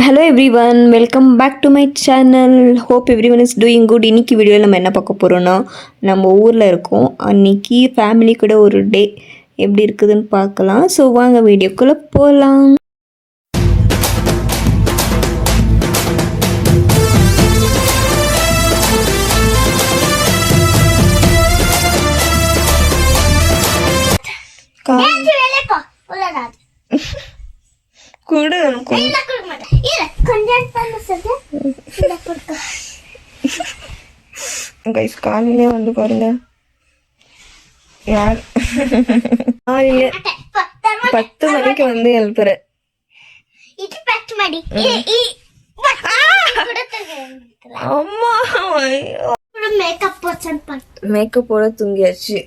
Hello everyone, welcome back to my channel. Hope everyone is doing good. இன்றைக்கி வீடியோவில் நம்ம என்ன பார்க்க போகிறோன்னா, நம்ம ஊரில் இருக்கோம். அன்றைக்கி ஃபேமிலி கூட ஒரு டே எப்படி இருக்குதுன்னு பார்க்கலாம். ஸோ வாங்க வீடியோக்குள்ளே போகலாம். கூட கைஸ் காலையிலே வந்து பாருங்க, யார் காலையில 10 மணிக்கு வந்து எழுப்புற. அம்மா மேக்கப் போட தூங்கியாச்சு.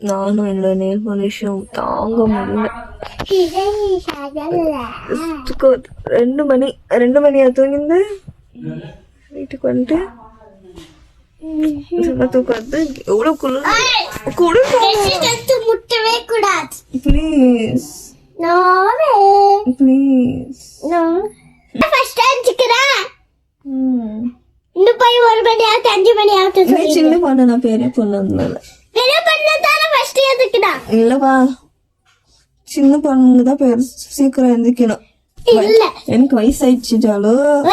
நானும் என்னோட நெயில் பாலிஷும் தாங்க முடியல. 2 மணியா தூங்கிருந்து வீட்டுக்கு வந்துட்டு தூக்கம் வந்து எவ்வளோ முட்டவே கூடாது. ப்ளீஸ் ப்ளீஸ் இன்னும் போய் 1 மணி ஆகுது, 5 மணி ஆகுது. சின்ன பொண்ணு, நான் பெரிய பொண்ணு இருந்தேன். இல்லப்பா, சின்ன பொண்ணுங்க தான் சீக்கிரம் எந்திரிக்கணும். எனக்கு வயசாயிடுச்சுட்டாலும்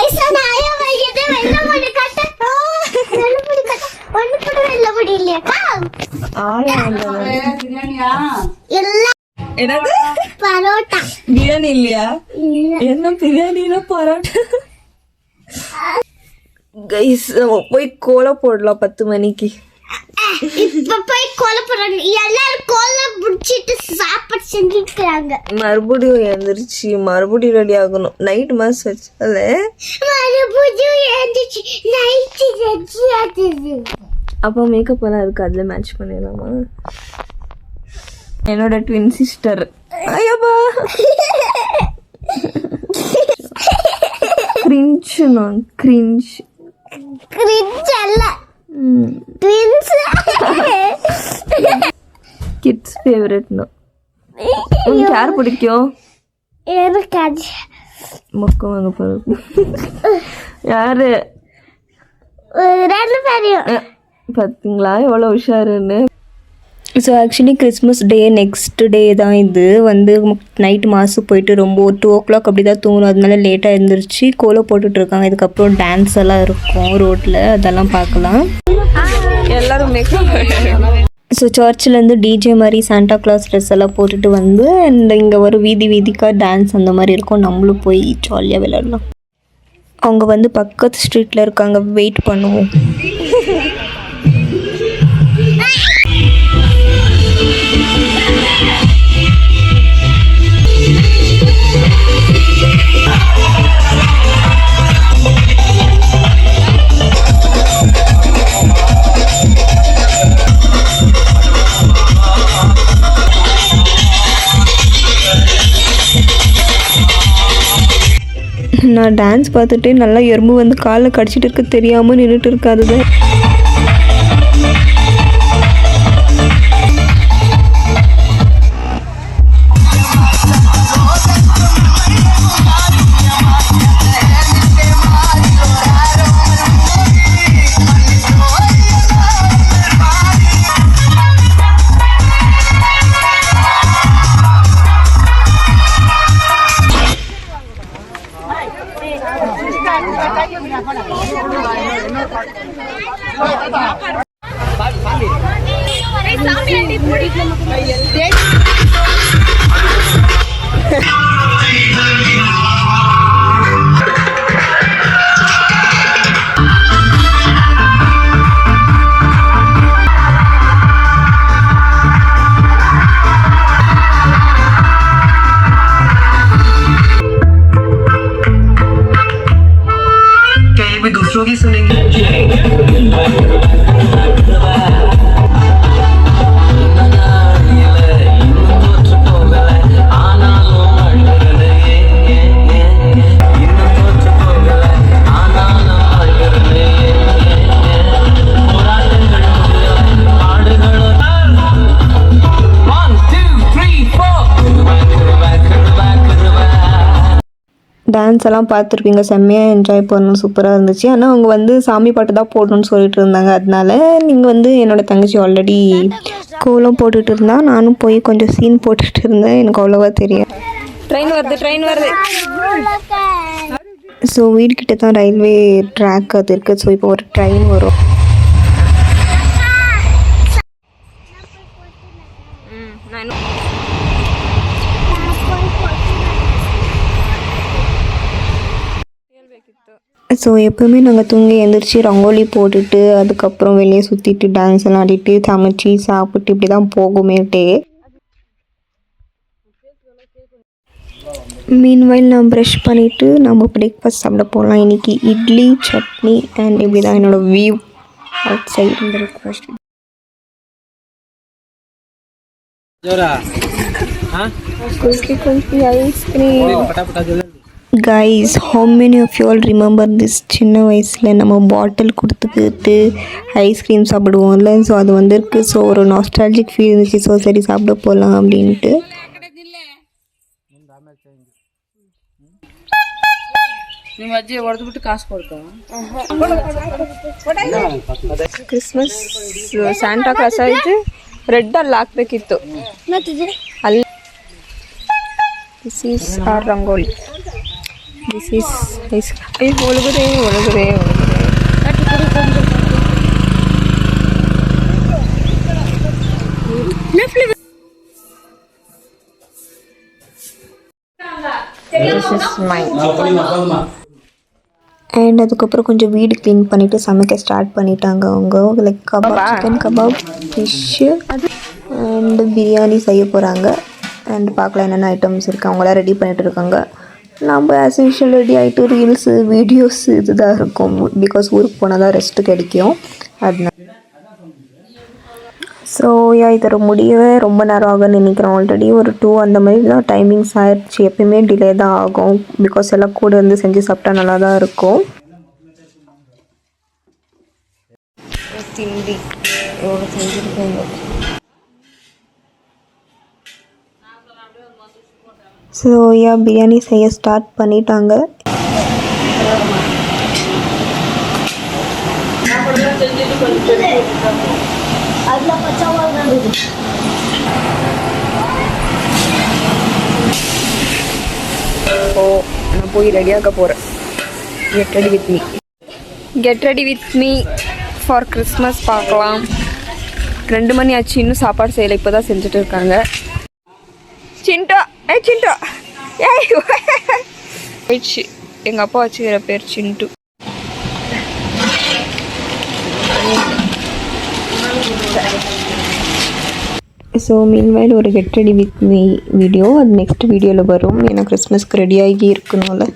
பிரியாணி இல்லையா? என்ன பிரியாணினா பரோட்டா. கைஸ் போய் கோலம் போடலாம் 10 மணிக்கு. இப்ப போய் கோலம் போடுறாங்க, எல்லாரும் கோலம் முடிச்சிட்டு சாப்பாடு செஞ்சுக்கிறாங்க. மறுபடியும் எழுந்திருச்சு மறுபடியும் ரெடி ஆகணும். நைட் மாஸ் வச்சால மறுபடியும் எழுந்திருச்சு நைட் ரெடி ஆகுது. அப்போ மேக்கப் எல்லாம் இருக்கு, அதுல மேட்ச் பண்ணிடலாமா? என்னோட ட்வின் சிஸ்டர். ஐயப்பா கிரிஞ்ச், நான் கிரிஞ்ச் அல்ல, ட்வின்ஸ் கிட்ஸ் ஃபேவரட். நோ உங்களுக்கு யார் பிடிக்கும்? எனக்கு மொக்கம் வாங்க போறது யாரு? 2 பேரையும் பார்த்தீங்களா எவ்வளோ உஷாருன்னு. So actually Christmas day next day தான். இது வந்து நைட்டு மாசு போயிட்டு ரொம்ப 2 o'clock அப்படி தான் தூங்கணும். அதனால லேட்டாக எழுந்திரிச்சு கோலம் போட்டுட்ருக்காங்க. இதுக்கப்புறம் டான்ஸ் எல்லாம் இருக்கும் ரோட்டில், அதெல்லாம் பார்க்கலாம். எல்லாரும் ஸோ சர்ச்சிலேருந்து டிஜே மாதிரி சாண்டா கிளாஸ் ட்ரெஸ் எல்லாம் போட்டுட்டு வந்து அண்ட் இங்கே ஒரு வீதிக்காக டான்ஸ் அந்த மாதிரி இருக்கும். நம்மளும் போய் ஜாலியாக விளையாடலாம். அவங்க வந்து பக்கத்து ஸ்ட்ரீட்டில் இருக்காங்க, வெயிட் பண்ணுவோம். நான் டான்ஸ் பார்த்துட்டு நல்லா எறும்பு வந்து காலில் கடிச்சிட்டு இருக்க தெரியாமல் நின்றுட்டு இருக்காது. டான்ஸ் எல்லாம் பார்த்துருப்பீங்க, செம்மையாக என்ஜாய் பண்ணணும், சூப்பராக இருந்துச்சு. ஆனால் அவங்க வந்து சாமி பாட்டு தான் போடணும்னு சொல்லிட்டு இருந்தாங்க. அதனால நீங்கள் வந்து என்னோடய தங்கச்சி ஆல்ரெடி கோலம் போட்டுட்டு இருந்தா, நானும் போய் கொஞ்சம் சீன் போட்டுட்டு இருந்தேன். எனக்கு அவ்வளோவா தெரியும். ட்ரெயின் வருது. ஸோ வீடுக்கிட்ட தான் ரயில்வே ட்ராக் அது இருக்குது. ஸோ இப்போ ஒரு ட்ரெயின் வரும். ஸோ எப்போவுமே நாங்கள் தூங்கி எழுந்திரிச்சி ரங்கோலி போட்டுட்டு அதுக்கப்புறம் வெளியே சுற்றிட்டு டான்ஸ் எல்லாம் ஆடிட்டு சமைச்சி சாப்பிட்டு இப்படி தான் போகுமேட்டே. மீன்வைல் நான் ப்ரஷ் பண்ணிவிட்டு நம்ம பிரேக்ஃபாஸ்ட் சாப்பிட போகலாம். இன்றைக்கி இட்லி சட்னி அண்ட் இப்படி தான் என்னோடய view out side breakfast. Ice cream. Guys, how many of you all remember this சின்ன வயசில் நம்ம பாட்டில் கொடுத்துக்கிட்டு ஐஸ்கிரீம் சாப்பிடுவோம்ல? ஸோ அது வந்துருக்கு. ஸோ ஒரு நாஸ்டாலஜிக் ஃபீல் இருந்துச்சு. ஸோ சரி சாப்பிட போகலாம் அப்படின்ட்டு. ಕ್ರಿಸ್ಮಸ್ ಸ್ಯಾಂಟಾ ಕ್ಲಾಸ್ ಆಯ್ತು. ರೆಡ್ ಅಲ್ಲಿ ಹಾಕ್ಬೇಕಿತ್ತು. ಅಲ್ಲಿ this is are rangoli. This is ice cream. ಒಳಗಡೆ This is mine. அண்ட் அதுக்கப்புறம் கொஞ்சம் வீடு க்ளீன் பண்ணிவிட்டு சமைக்க ஸ்டார்ட் பண்ணிட்டாங்க அவங்க. Like kebab, chicken kebab, fish and biryani செய்ய போகிறாங்க. அண்ட் பார்க்கலாம் என்னென்ன ஐட்டம்ஸ் இருக்குது. அவங்களாம் ரெடி பண்ணிகிட்டு இருக்காங்க. நம்ம ஆஸ் யூஷுவல் ரெடி ஆகிட்டு ரீல்ஸு வீடியோஸ் இதுதான் இருக்கும். பிகாஸ் ஊருக்கு போனால் தான் ரெஸ்ட்டு கிடைக்கும். அதனால ஸோ இதோட முடியவே ரொம்ப நேரம் ஆகும்னு நினைக்கிறேன். ஆல்ரெடி ஒரு 2 அந்த மாதிரி தான் டைமிங்ஸ் ஆயிடுச்சு. எப்பயுமே டிலே தான் ஆகும். பிகாஸ் எல்லாம் கூட வந்து செஞ்சு சாப்பிட்டா நல்லா தான் இருக்கும். திண்டி எவ்வளோ செஞ்சுருக்காங்க. ஸோ பிரியாணி செய்ய ஸ்டார்ட் பண்ணிட்டாங்க. நான் போய் ரெடியாக போகிறேன். Get ready with me for Christmas. பார்க்கலாம். 2 மணி ஆச்சு, இன்னும் சாப்பாடு செய்யலை. இப்போ தான் செஞ்சுட்டு இருக்காங்க. சிண்டோ சிண்டோ போயிடுச்சு. எங்கள் அப்பா வச்சுக்கிற பேர் சிண்டு. ஸோ மீன்வைல் ஒரு get ready with me video அது நெக்ஸ்ட் வீடியோவில் வரும். ஏன்னா கிறிஸ்மஸ்க்கு ரெடியாகி இருக்கணும்ல.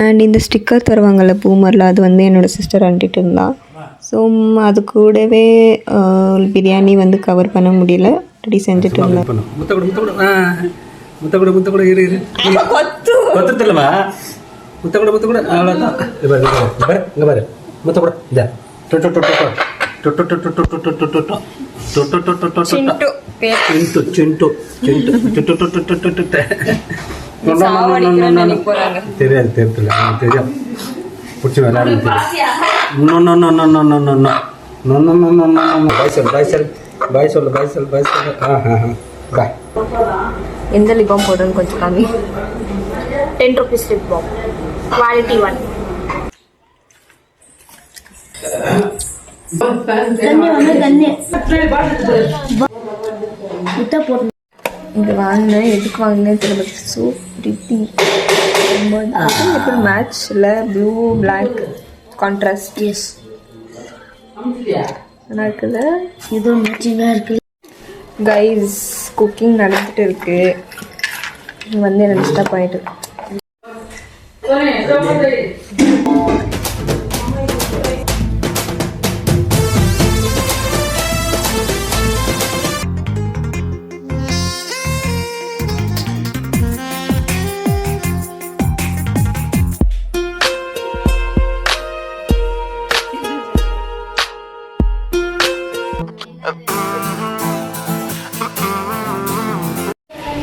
அண்ட் இந்த ஸ்டிக்கர் தருவாங்கள்ல பூமரில், அது வந்து என்னோடய சிஸ்டர் அண்டிட்டு இருந்தா. ஸோ அது கூடவே பிரியாணி வந்து கவர் பண்ண முடியல, ரெடி செஞ்சுட்டு இருந்தேன். முத்தக்கூட இரு கொத்துலவா முத்தக்கூட அவ்வளோதான். இங்கே பாரு முத்தக்கூட இந்த தெரியாது தெரியும் பிடிச்சி விளையாடு. பாய் சொல்லு பாய். எந்த லிப் பாம் போடுறேன்னு கொஞ்சம் கம்மி. 10 rupees lip balm, quality one. இது வாங்கினேன். எதுக்கு வாங்கினேன் தெரியல. So pretty. எப்படி மேட்ச்சில் ப்ளூ பிளாக் கான்ட்ராஸ்ட். எஸ் நல்லா இருக்குல்ல. இதுவும் மேட்சிங்காக இருக்குது. கைஸ் குக்கிங் நடந்துட்டு இருக்கு. வந்து என்ன டிஸ்டர்ப் பண்ணிட்டு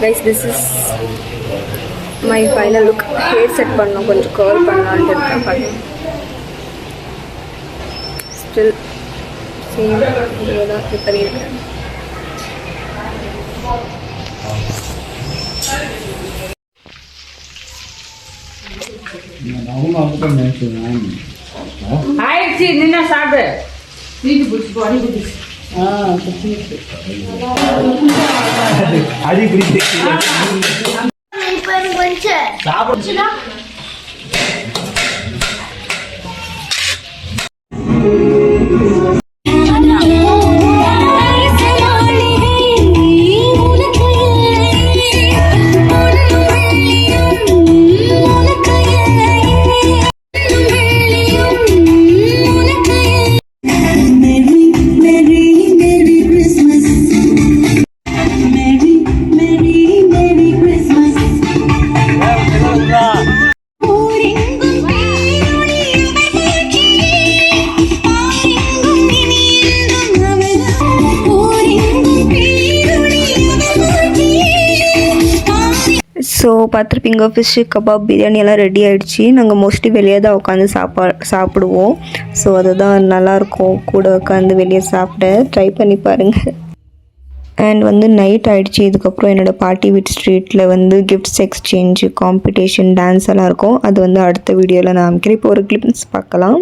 guys, this is my final look. Hair set பண்ணோம், கொஞ்சம் கர்ல் பண்ணலான்ட்டு இருக்கேன். பாருங்க, ஸ்டில் சேம் இதே தான் இது பண்ணியிருக்கேன். ஆயிடுச்சு, நின்னா சாப்பிடு. வீட்டு பிடிச்சி போ, அடி பிடிச்சி. அடி பிடிச்சி சாப்பிடுச்சுன்னா ஸோ பார்த்துருப்பீங்க, ஃபிஷ்ஷு கபாப் பிரியாணி எல்லாம் ரெடி ஆகிடுச்சு. நாங்கள் மோஸ்ட்லி வெளியே தான் உட்காந்து சாப்பிடுவோம். ஸோ அதுதான் நல்லாயிருக்கும், கூட உட்காந்து வெளியே சாப்பிட. ட்ரை பண்ணி பாருங்கள். அண்ட் வந்து நைட் ஆகிடுச்சு. இதுக்கப்புறம் என்னோடய பாட்டி வீட் ஸ்ட்ரீட்டில் வந்து கிஃப்ட்ஸ் எக்ஸ்சேஞ்சு காம்படிஷன் டான்ஸ் எல்லாம் இருக்கும். அது வந்து அடுத்த வீடியோவில் நான் அமைக்கிறேன். இப்போ ஒரு கிளிப்ஸ் பார்க்கலாம்.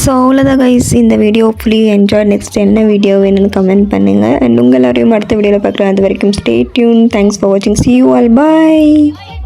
ஸோ அவ்வளோதான் கைஸ், இந்த வீடியோ ஹோப்ஃபுல்லி என்ஜாய். நெக்ஸ்ட் என்ன வீடியோ வேணும்னு கமெண்ட் பண்ணுங்கள். அண்ட் உங்கள் எல்லாரையும் அடுத்த வீடியோவில் பார்க்குறேன். அது வரைக்கும் ஸ்டே டியூன். தேங்க்ஸ் ஃபார் வாட்சிங். see you all. Bye.